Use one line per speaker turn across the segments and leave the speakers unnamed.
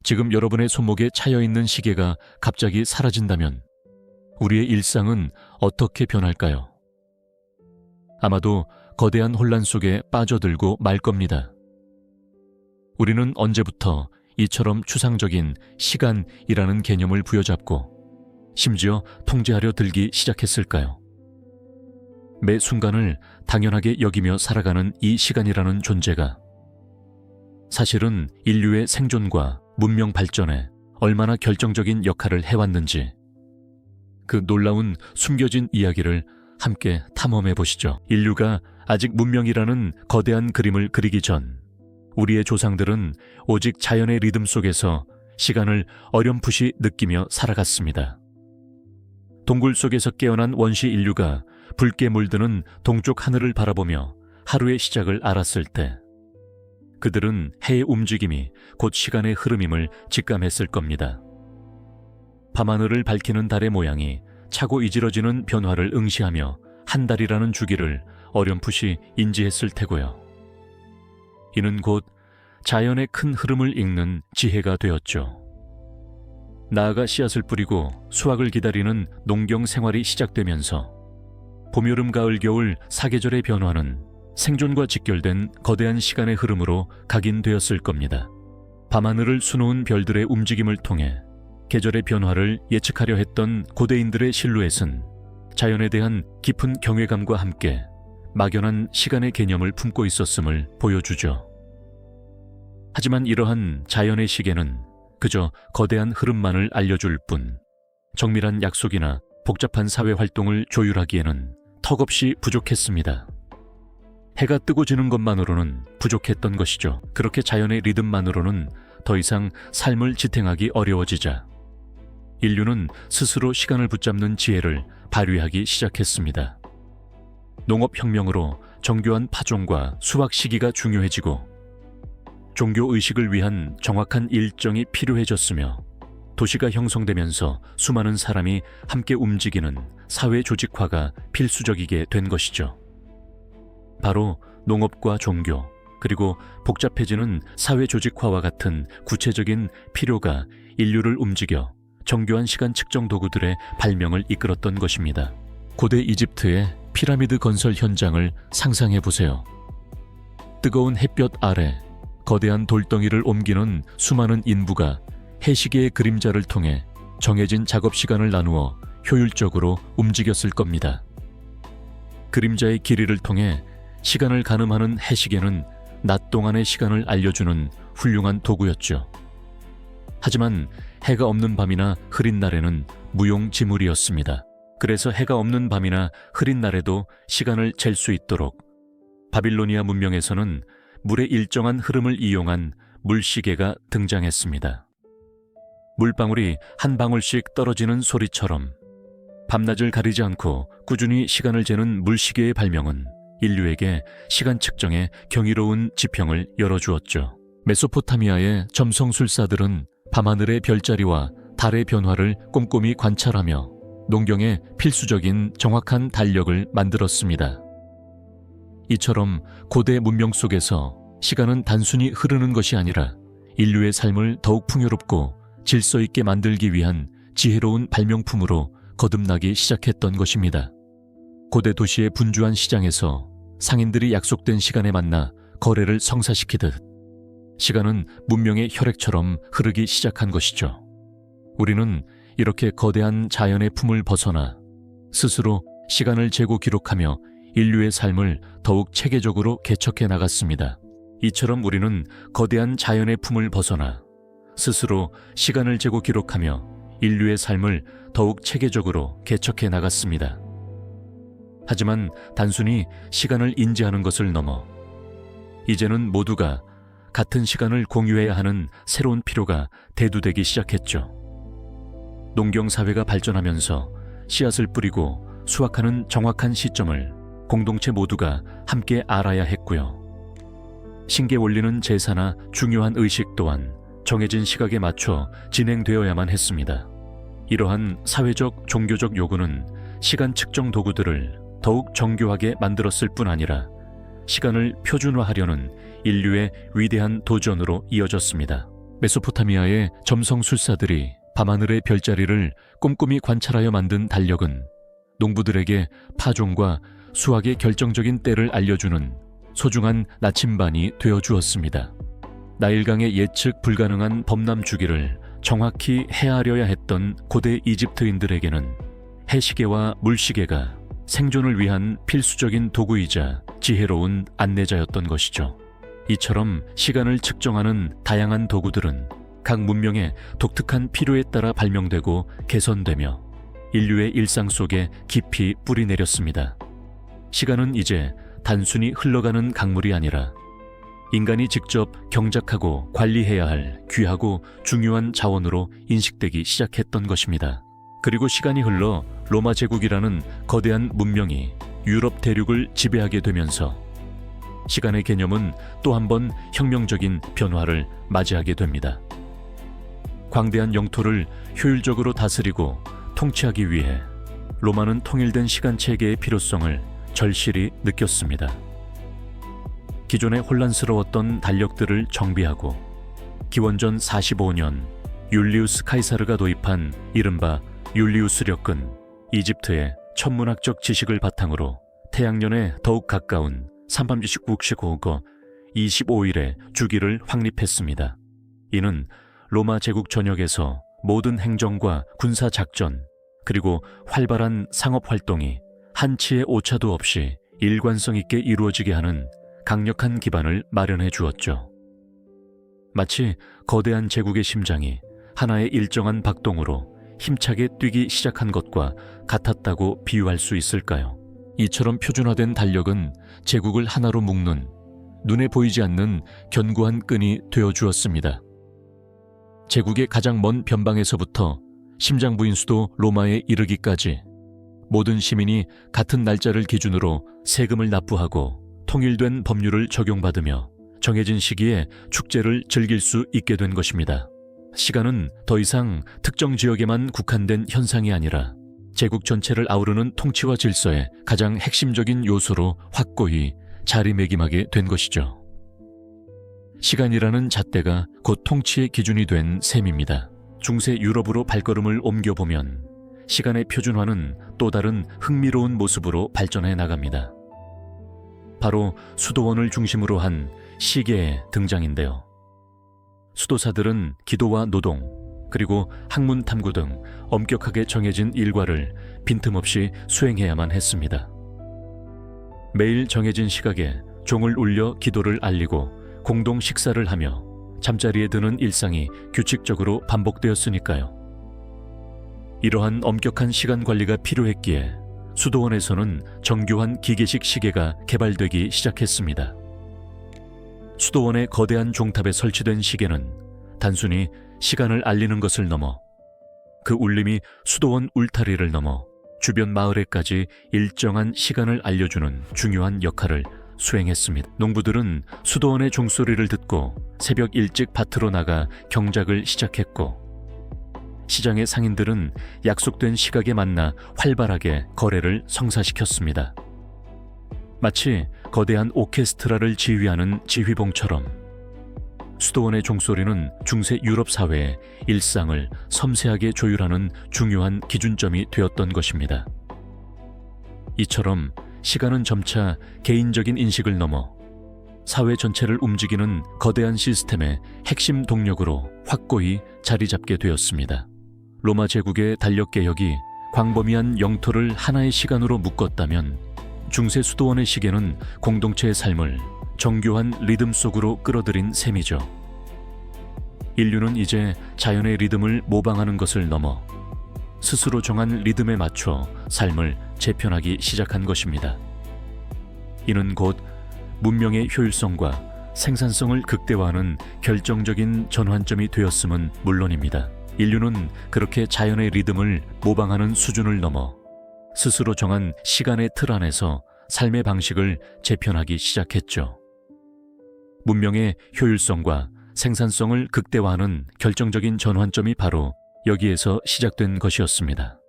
지금 여러분의 손목에 차여있는 시계가 갑자기 사라진다면 우리의 일상은 어떻게 변할까요? 아마도 거대한 혼란 속에 빠져들고 말 겁니다. 우리는 언제부터 이처럼 추상적인 시간이라는 개념을 부여잡고 심지어 통제하려 들기 시작했을까요? 매 순간을 당연하게 여기며 살아가는 이 시간이라는 존재가 사실은 인류의 생존과 문명 발전에 얼마나 결정적인 역할을 해왔는지 그 놀라운 숨겨진 이야기를 함께 탐험해 보시죠. 인류가 아직 문명이라는 거대한 그림을 그리기 전 우리의 조상들은 오직 자연의 리듬 속에서 시간을 어렴풋이 느끼며 살아갔습니다. 동굴 속에서 깨어난 원시 인류가 붉게 물드는 동쪽 하늘을 바라보며 하루의 시작을 알았을 때 그들은 해의 움직임이 곧 시간의 흐름임을 직감했을 겁니다. 밤하늘을 밝히는 달의 모양이 차고 이지러지는 변화를 응시하며 한 달이라는 주기를 어렴풋이 인지했을 테고요. 이는 곧 자연의 큰 흐름을 읽는 지혜가 되었죠. 나아가 씨앗을 뿌리고 수확을 기다리는 농경 생활이 시작되면서 봄, 여름, 가을, 겨울 사계절의 변화는 생존과 직결된 거대한 시간의 흐름으로 각인되었을 겁니다. 밤하늘을 수놓은 별들의 움직임을 통해 계절의 변화를 예측하려 했던 고대인들의 실루엣은 자연에 대한 깊은 경외감과 함께 막연한 시간의 개념을 품고 있었음을 보여주죠. 하지만 이러한 자연의 시계는 그저 거대한 흐름만을 알려줄 뿐 정밀한 약속이나 복잡한 사회 활동을 조율하기에는 턱없이 부족했습니다. 해가 뜨고 지는 것만으로는 부족했던 것이죠. 그렇게 자연의 리듬만으로는 더 이상 삶을 지탱하기 어려워지자 인류는 스스로 시간을 붙잡는 지혜를 발휘하기 시작했습니다. 농업혁명으로 정교한 파종과 수확 시기가 중요해지고 종교의식을 위한 정확한 일정이 필요해졌으며 도시가 형성되면서 수많은 사람이 함께 움직이는 사회 조직화가 필수적이게 된 것이죠. 바로 농업과 종교, 그리고 복잡해지는 사회 조직화와 같은 구체적인 필요가 인류를 움직여 정교한 시간 측정 도구들의 발명을 이끌었던 것입니다. 고대 이집트의 피라미드 건설 현장을 상상해 보세요. 뜨거운 햇볕 아래 거대한 돌덩이를 옮기는 수많은 인부가 해시계의 그림자를 통해 정해진 작업 시간을 나누어 효율적으로 움직였을 겁니다. 그림자의 길이를 통해 시간을 가늠하는 해시계는 낮 동안의 시간을 알려주는 훌륭한 도구였죠. 하지만 해가 없는 밤이나 흐린 날에는 무용지물이었습니다. 그래서 해가 없는 밤이나 흐린 날에도 시간을 잴 수 있도록 바빌로니아 문명에서는 물의 일정한 흐름을 이용한 물시계가 등장했습니다. 물방울이 한 방울씩 떨어지는 소리처럼 밤낮을 가리지 않고 꾸준히 시간을 재는 물시계의 발명은 인류에게 시간 측정에 경이로운 지평을 열어주었죠. 메소포타미아의 점성술사들은 밤하늘의 별자리와 달의 변화를 꼼꼼히 관찰하며 농경에 필수적인 정확한 달력을 만들었습니다. 이처럼 고대 문명 속에서 시간은 단순히 흐르는 것이 아니라 인류의 삶을 더욱 풍요롭고 질서 있게 만들기 위한 지혜로운 발명품으로 거듭나기 시작했던 것입니다. 고대 도시의 분주한 시장에서 상인들이 약속된 시간에 만나 거래를 성사시키듯 시간은 문명의 혈액처럼 흐르기 시작한 것이죠. 우리는 이렇게 거대한 자연의 품을 벗어나 스스로 시간을 재고 기록하며 인류의 삶을 더욱 체계적으로 개척해 나갔습니다. 이처럼 우리는 거대한 자연의 품을 벗어나 스스로 시간을 재고 기록하며 인류의 삶을 더욱 체계적으로 개척해 나갔습니다. 하지만 단순히 시간을 인지하는 것을 넘어 이제는 모두가 같은 시간을 공유해야 하는 새로운 필요가 대두되기 시작했죠. 농경사회가 발전하면서 씨앗을 뿌리고 수확하는 정확한 시점을 공동체 모두가 함께 알아야 했고요. 신께 올리는 제사나 중요한 의식 또한 정해진 시각에 맞춰 진행되어야만 했습니다. 이러한 사회적, 종교적 요구는 시간 측정 도구들을 더욱 정교하게 만들었을 뿐 아니라 시간을 표준화하려는 인류의 위대한 도전으로 이어졌습니다. 메소포타미아의 점성술사들이 밤하늘의 별자리를 꼼꼼히 관찰하여 만든 달력은 농부들에게 파종과 수확의 결정적인 때를 알려주는 소중한 나침반이 되어 주었습니다. 나일강의 예측 불가능한 범람 주기를 정확히 헤아려야 했던 고대 이집트인들에게는 해시계와 물시계가 생존을 위한 필수적인 도구이자 지혜로운 안내자였던 것이죠. 이처럼 시간을 측정하는 다양한 도구들은 각 문명의 독특한 필요에 따라 발명되고 개선되며 인류의 일상 속에 깊이 뿌리내렸습니다. 시간은 이제 단순히 흘러가는 강물이 아니라 인간이 직접 경작하고 관리해야 할 귀하고 중요한 자원으로 인식되기 시작했던 것입니다. 그리고 시간이 흘러 로마 제국이라는 거대한 문명이 유럽 대륙을 지배하게 되면서 시간의 개념은 또 한 번 혁명적인 변화를 맞이하게 됩니다. 광대한 영토를 효율적으로 다스리고 통치하기 위해 로마는 통일된 시간 체계의 필요성을 절실히 느꼈습니다. 기존의 혼란스러웠던 달력들을 정비하고 기원전 45년 율리우스 카이사르가 도입한 이른바 율리우스력은 이집트의 천문학적 지식을 바탕으로 태양년에 더욱 가까운 339시고거 25일의 주기를 확립했습니다. 이는 로마 제국 전역에서 모든 행정과 군사 작전 그리고 활발한 상업 활동이 한치의 오차도 없이 일관성 있게 이루어지게 하는 강력한 기반을 마련해 주었죠. 마치 거대한 제국의 심장이 하나의 일정한 박동으로 힘차게 뛰기 시작한 것과 같았다고 비유할 수 있을까요? 이처럼 표준화된 달력은 제국을 하나로 묶는 눈에 보이지 않는 견고한 끈이 되어 주었습니다. 제국의 가장 먼 변방에서부터 심장부인 수도 로마에 이르기까지 모든 시민이 같은 날짜를 기준으로 세금을 납부하고 통일된 법률을 적용받으며 정해진 시기에 축제를 즐길 수 있게 된 것입니다. 시간은 더 이상 특정 지역에만 국한된 현상이 아니라 제국 전체를 아우르는 통치와 질서의 가장 핵심적인 요소로 확고히 자리매김하게 된 것이죠. 시간이라는 잣대가 곧 통치의 기준이 된 셈입니다. 중세 유럽으로 발걸음을 옮겨보면 시간의 표준화는 또 다른 흥미로운 모습으로 발전해 나갑니다. 바로 수도원을 중심으로 한 시계의 등장인데요. 수도사들은 기도와 노동, 그리고 학문 탐구 등 엄격하게 정해진 일과를 빈틈없이 수행해야만 했습니다. 매일 정해진 시각에 종을 울려 기도를 알리고 공동 식사를 하며 잠자리에 드는 일상이 규칙적으로 반복되었으니까요. 이러한 엄격한 시간 관리가 필요했기에 수도원에서는 정교한 기계식 시계가 개발되기 시작했습니다. 수도원의 거대한 종탑에 설치된 시계는 단순히 시간을 알리는 것을 넘어 그 울림이 수도원 울타리를 넘어 주변 마을에까지 일정한 시간을 알려주는 중요한 역할을 수행했습니다. 농부들은 수도원의 종소리를 듣고 새벽 일찍 밭으로 나가 경작을 시작했고 시장의 상인들은 약속된 시각에 만나 활발하게 거래를 성사시켰습니다. 마치 거대한 오케스트라를 지휘하는 지휘봉처럼 수도원의 종소리는 중세 유럽 사회의 일상을 섬세하게 조율하는 중요한 기준점이 되었던 것입니다. 이처럼 시간은 점차 개인적인 인식을 넘어 사회 전체를 움직이는 거대한 시스템의 핵심 동력으로 확고히 자리 잡게 되었습니다. 로마 제국의 달력 개혁이 광범위한 영토를 하나의 시간으로 묶었다면 중세 수도원의 시계는 공동체의 삶을 정교한 리듬 속으로 끌어들인 셈이죠. 인류는 이제 자연의 리듬을 모방하는 것을 넘어 스스로 정한 리듬에 맞춰 삶을 재편하기 시작한 것입니다. 이는 곧 문명의 효율성과 생산성을 극대화하는 결정적인 전환점이 되었음은 물론입니다. 인류는 그렇게 자연의 리듬을 모방하는 수준을 넘어 스스로 정한 시간의 틀 안에서 삶의 방식을 재편하기 시작했죠. 문명의 효율성과 생산성을 극대화하는 결정적인 전환점이 바로 여기에서 시작된 것이었습니다.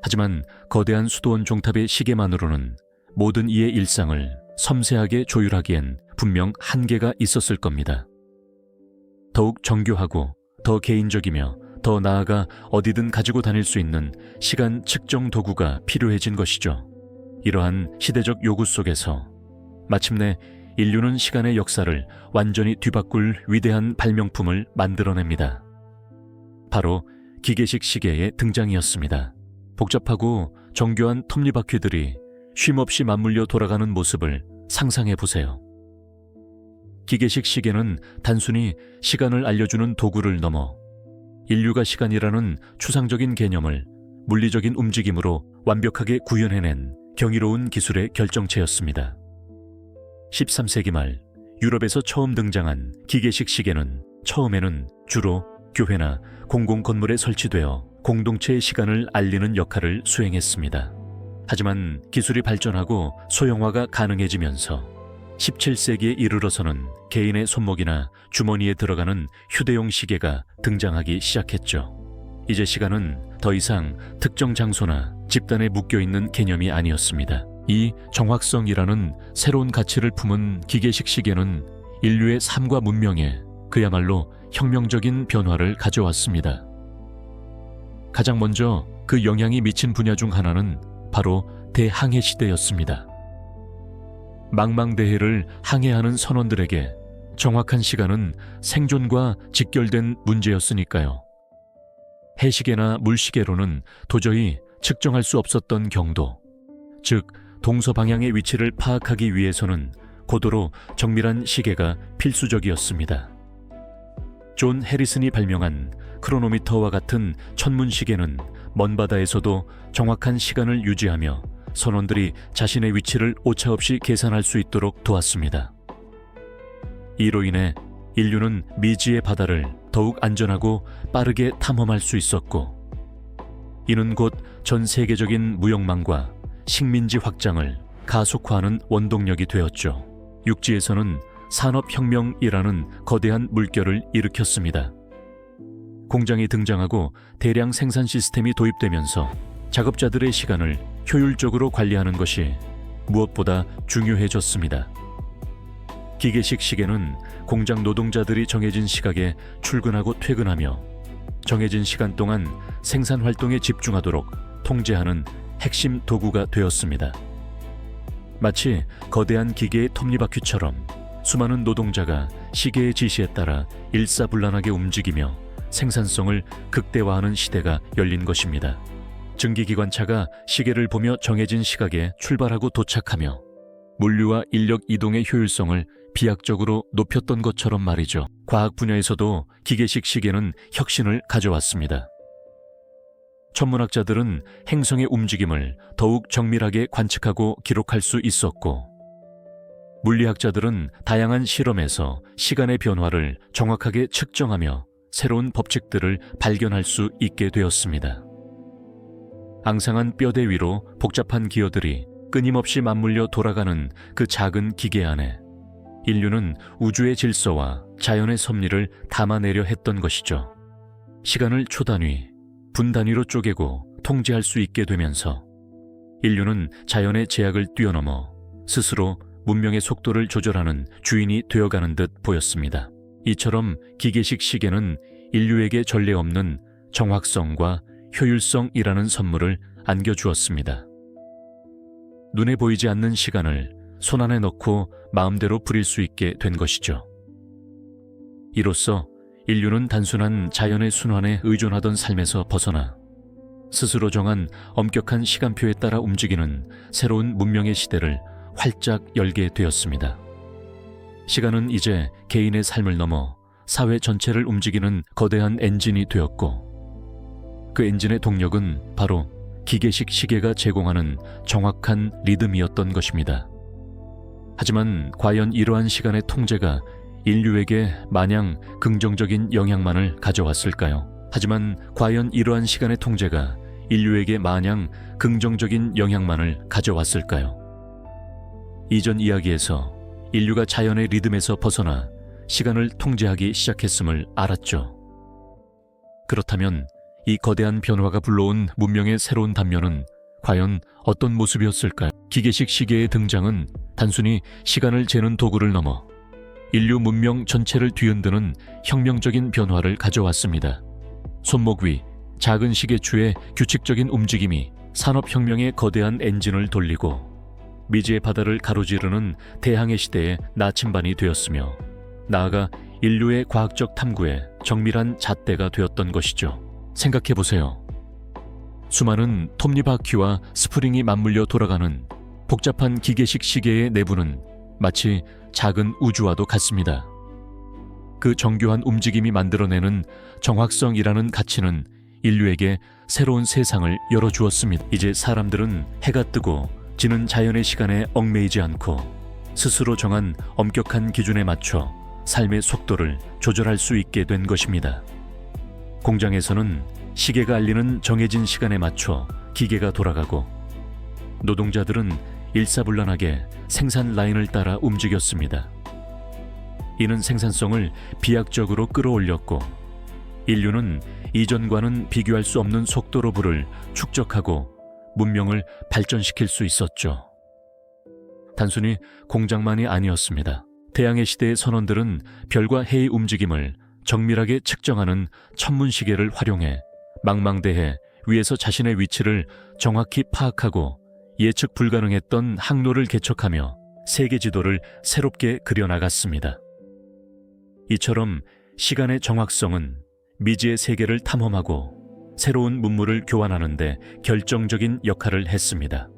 하지만 거대한 수도원 종탑의 시계만으로는 모든 이의 일상을 섬세하게 조율하기엔 분명 한계가 있었을 겁니다. 더욱 정교하고 더 개인적이며 더 나아가 어디든 가지고 다닐 수 있는 시간 측정 도구가 필요해진 것이죠. 이러한 시대적 요구 속에서 마침내 인류는 시간의 역사를 완전히 뒤바꿀 위대한 발명품을 만들어냅니다. 바로 기계식 시계의 등장이었습니다. 복잡하고 정교한 톱니바퀴들이 쉼없이 맞물려 돌아가는 모습을 상상해 보세요. 기계식 시계는 단순히 시간을 알려주는 도구를 넘어 인류가 시간이라는 추상적인 개념을 물리적인 움직임으로 완벽하게 구현해낸 경이로운 기술의 결정체였습니다. 13세기 말 유럽에서 처음 등장한 기계식 시계는 처음에는 주로 교회나 공공 건물에 설치되어 공동체의 시간을 알리는 역할을 수행했습니다. 하지만 기술이 발전하고 소형화가 가능해지면서 17세기에 이르러서는 개인의 손목이나 주머니에 들어가는 휴대용 시계가 등장하기 시작했죠. 이제 시간은 더 이상 특정 장소나 집단에 묶여있는 개념이 아니었습니다. 이 정확성이라는 새로운 가치를 품은 기계식 시계는 인류의 삶과 문명에 그야말로 혁명적인 변화를 가져왔습니다. 가장 먼저 그 영향이 미친 분야 중 하나는 바로 대항해 시대였습니다. 망망대해를 항해하는 선원들에게 정확한 시간은 생존과 직결된 문제였으니까요. 해시계나 물시계로는 도저히 측정할 수 없었던 경도, 즉 동서방향의 위치를 파악하기 위해서는 고도로 정밀한 시계가 필수적이었습니다. 존 해리슨이 발명한 크로노미터와 같은 천문시계는 먼 바다에서도 정확한 시간을 유지하며 선원들이 자신의 위치를 오차없이 계산할 수 있도록 도왔습니다. 이로 인해 인류는 미지의 바다를 더욱 안전하고 빠르게 탐험할 수 있었고, 이는 곧 전 세계적인 무역망과 식민지 확장을 가속화하는 원동력이 되었죠. 육지에서는 산업혁명이라는 거대한 물결을 일으켰습니다. 공장이 등장하고 대량 생산 시스템이 도입되면서 작업자들의 시간을 효율적으로 관리하는 것이 무엇보다 중요해졌습니다. 기계식 시계는 공장 노동자들이 정해진 시각에 출근하고 퇴근하며 정해진 시간 동안 생산 활동에 집중하도록 통제하는 핵심 도구가 되었습니다. 마치 거대한 기계의 톱니바퀴처럼 수많은 노동자가 시계의 지시에 따라 일사불란하게 움직이며 생산성을 극대화하는 시대가 열린 것입니다. 증기기관차가 시계를 보며 정해진 시각에 출발하고 도착하며 물류와 인력 이동의 효율성을 비약적으로 높였던 것처럼 말이죠. 과학 분야에서도 기계식 시계는 혁신을 가져왔습니다. 천문학자들은 행성의 움직임을 더욱 정밀하게 관측하고 기록할 수 있었고, 물리학자들은 다양한 실험에서 시간의 변화를 정확하게 측정하며 새로운 법칙들을 발견할 수 있게 되었습니다. 앙상한 뼈대 위로 복잡한 기어들이 끊임없이 맞물려 돌아가는 그 작은 기계 안에 인류는 우주의 질서와 자연의 섭리를 담아내려 했던 것이죠. 시간을 초단위, 분단위로 쪼개고 통제할 수 있게 되면서 인류는 자연의 제약을 뛰어넘어 스스로 문명의 속도를 조절하는 주인이 되어가는 듯 보였습니다. 이처럼 기계식 시계는 인류에게 전례 없는 정확성과 효율성이라는 선물을 안겨주었습니다. 눈에 보이지 않는 시간을 손안에 넣고 마음대로 부릴 수 있게 된 것이죠. 이로써 인류는 단순한 자연의 순환에 의존하던 삶에서 벗어나 스스로 정한 엄격한 시간표에 따라 움직이는 새로운 문명의 시대를 활짝 열게 되었습니다. 시간은 이제 개인의 삶을 넘어 사회 전체를 움직이는 거대한 엔진이 되었고, 그 엔진의 동력은 바로 기계식 시계가 제공하는 정확한 리듬이었던 것입니다. 하지만 과연 이러한 시간의 통제가 인류에게 마냥 긍정적인 영향만을 가져왔을까요? 이전 이야기에서 인류가 자연의 리듬에서 벗어나 시간을 통제하기 시작했음을 알았죠. 그렇다면 이 거대한 변화가 불러온 문명의 새로운 단면은 과연 어떤 모습이었을까요? 기계식 시계의 등장은 단순히 시간을 재는 도구를 넘어 인류 문명 전체를 뒤흔드는 혁명적인 변화를 가져왔습니다. 손목 위 작은 시계추의 규칙적인 움직임이 산업혁명의 거대한 엔진을 돌리고 미지의 바다를 가로지르는 대항해 시대의 나침반이 되었으며 나아가 인류의 과학적 탐구에 정밀한 잣대가 되었던 것이죠. 생각해보세요. 수많은 톱니바퀴와 스프링이 맞물려 돌아가는 복잡한 기계식 시계의 내부는 마치 작은 우주와도 같습니다. 그 정교한 움직임이 만들어내는 정확성이라는 가치는 인류에게 새로운 세상을 열어주었습니다. 이제 사람들은 해가 뜨고 지는 자연의 시간에 얽매이지 않고 스스로 정한 엄격한 기준에 맞춰 삶의 속도를 조절할 수 있게 된 것입니다. 공장에서는 시계가 알리는 정해진 시간에 맞춰 기계가 돌아가고 노동자들은 일사불란하게 생산 라인을 따라 움직였습니다. 이는 생산성을 비약적으로 끌어올렸고 인류는 이전과는 비교할 수 없는 속도로 부를 축적하고 문명을 발전시킬 수 있었죠. 단순히 공장만이 아니었습니다. 대항해 시대의 선원들은 별과 해의 움직임을 정밀하게 측정하는 천문시계를 활용해 망망대해 위에서 자신의 위치를 정확히 파악하고 예측 불가능했던 항로를 개척하며 세계 지도를 새롭게 그려나갔습니다. 이처럼 시간의 정확성은 미지의 세계를 탐험하고 새로운 문물을 교환하는 데 결정적인 역할을 했습니다.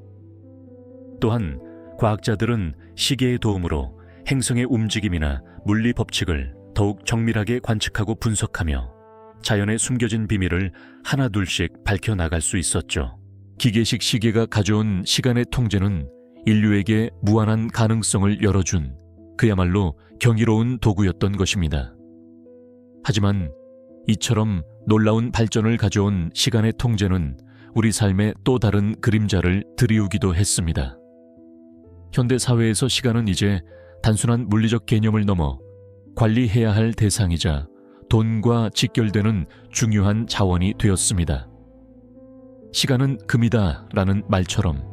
또한 과학자들은 시계의 도움으로 행성의 움직임이나 물리 법칙을 더욱 정밀하게 관측하고 분석하며 자연의 숨겨진 비밀을 하나둘씩 밝혀나갈 수 있었죠. 기계식 시계가 가져온 시간의 통제는 인류에게 무한한 가능성을 열어준 그야말로 경이로운 도구였던 것입니다. 하지만 이처럼 놀라운 발전을 가져온 시간의 통제는 우리 삶의 또 다른 그림자를 드리우기도 했습니다. 현대 사회에서 시간은 이제 단순한 물리적 개념을 넘어 관리해야 할 대상이자 돈과 직결되는 중요한 자원이 되었습니다. 시간은 금이다 라는 말처럼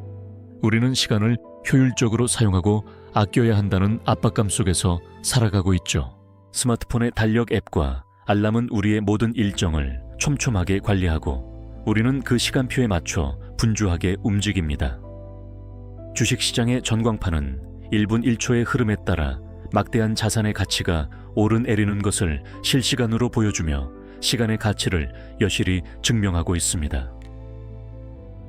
우리는 시간을 효율적으로 사용하고 아껴야 한다는 압박감 속에서 살아가고 있죠. 스마트폰의 달력 앱과 알람은 우리의 모든 일정을 촘촘하게 관리하고 우리는 그 시간표에 맞춰 분주하게 움직입니다. 주식시장의 전광판은 1분 1초의 흐름에 따라 막대한 자산의 가치가 오르내리는 것을 실시간으로 보여주며 시간의 가치를 여실히 증명하고 있습니다.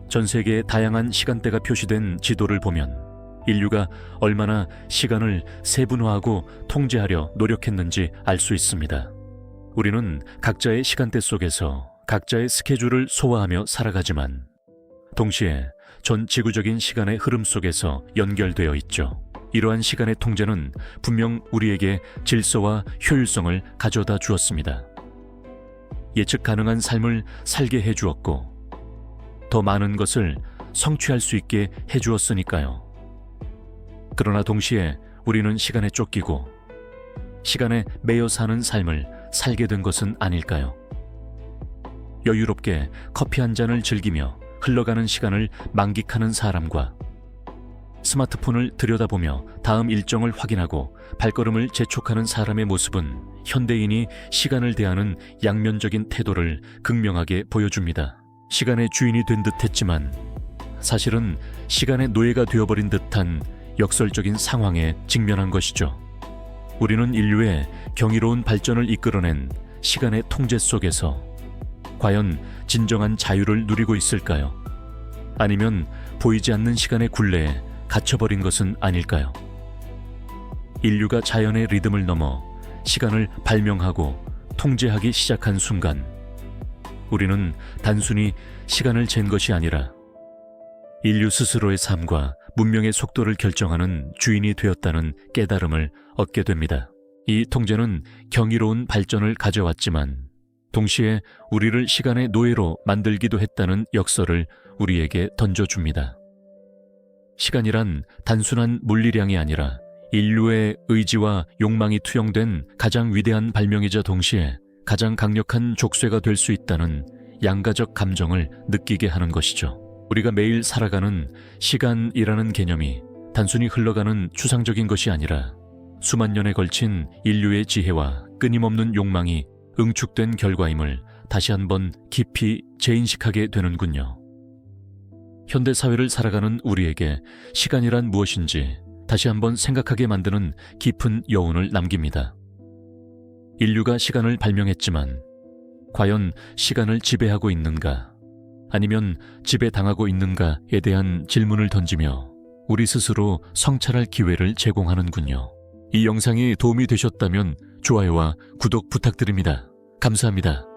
전 세계의 다양한 시간대가 표시된 지도를 보면 인류가 얼마나 시간을 세분화하고 통제하려 노력했는지 알 수 있습니다. 우리는 각자의 시간대 속에서 각자의 스케줄을 소화하며 살아가지만 동시에 전 지구적인 시간의 흐름 속에서 연결되어 있죠. 이러한 시간의 통제는 분명 우리에게 질서와 효율성을 가져다 주었습니다. 예측 가능한 삶을 살게 해주었고 더 많은 것을 성취할 수 있게 해주었으니까요. 그러나 동시에 우리는 시간에 쫓기고 시간에 매여 사는 삶을 살게 된 것은 아닐까요? 여유롭게 커피 한 잔을 즐기며 흘러가는 시간을 만끽하는 사람과 스마트폰을 들여다보며 다음 일정을 확인하고 발걸음을 재촉하는 사람의 모습은 현대인이 시간을 대하는 양면적인 태도를 극명하게 보여줍니다. 시간의 주인이 된 듯 했지만 사실은 시간의 노예가 되어버린 듯한 역설적인 상황에 직면한 것이죠. 우리는 인류의 경이로운 발전을 이끌어낸 시간의 통제 속에서 과연 진정한 자유를 누리고 있을까요? 아니면 보이지 않는 시간의 굴레에 갇혀버린 것은 아닐까요? 인류가 자연의 리듬을 넘어 시간을 발명하고 통제하기 시작한 순간 우리는 단순히 시간을 잰 것이 아니라 인류 스스로의 삶과 문명의 속도를 결정하는 주인이 되었다는 깨달음을 얻게 됩니다. 이 통제는 경이로운 발전을 가져왔지만 동시에 우리를 시간의 노예로 만들기도 했다는 역설을 우리에게 던져줍니다. 시간이란 단순한 물리량이 아니라 인류의 의지와 욕망이 투영된 가장 위대한 발명이자 동시에 가장 강력한 족쇄가 될 수 있다는 양가적 감정을 느끼게 하는 것이죠. 우리가 매일 살아가는 시간이라는 개념이 단순히 흘러가는 추상적인 것이 아니라 수만 년에 걸친 인류의 지혜와 끊임없는 욕망이 응축된 결과임을 다시 한번 깊이 재인식하게 되는군요. 현대 사회를 살아가는 우리에게 시간이란 무엇인지 다시 한번 생각하게 만드는 깊은 여운을 남깁니다. 인류가 시간을 발명했지만 과연 시간을 지배하고 있는가, 아니면 지배당하고 있는가에 대한 질문을 던지며 우리 스스로 성찰할 기회를 제공하는군요. 이 영상이 도움이 되셨다면 좋아요와 구독 부탁드립니다. 감사합니다.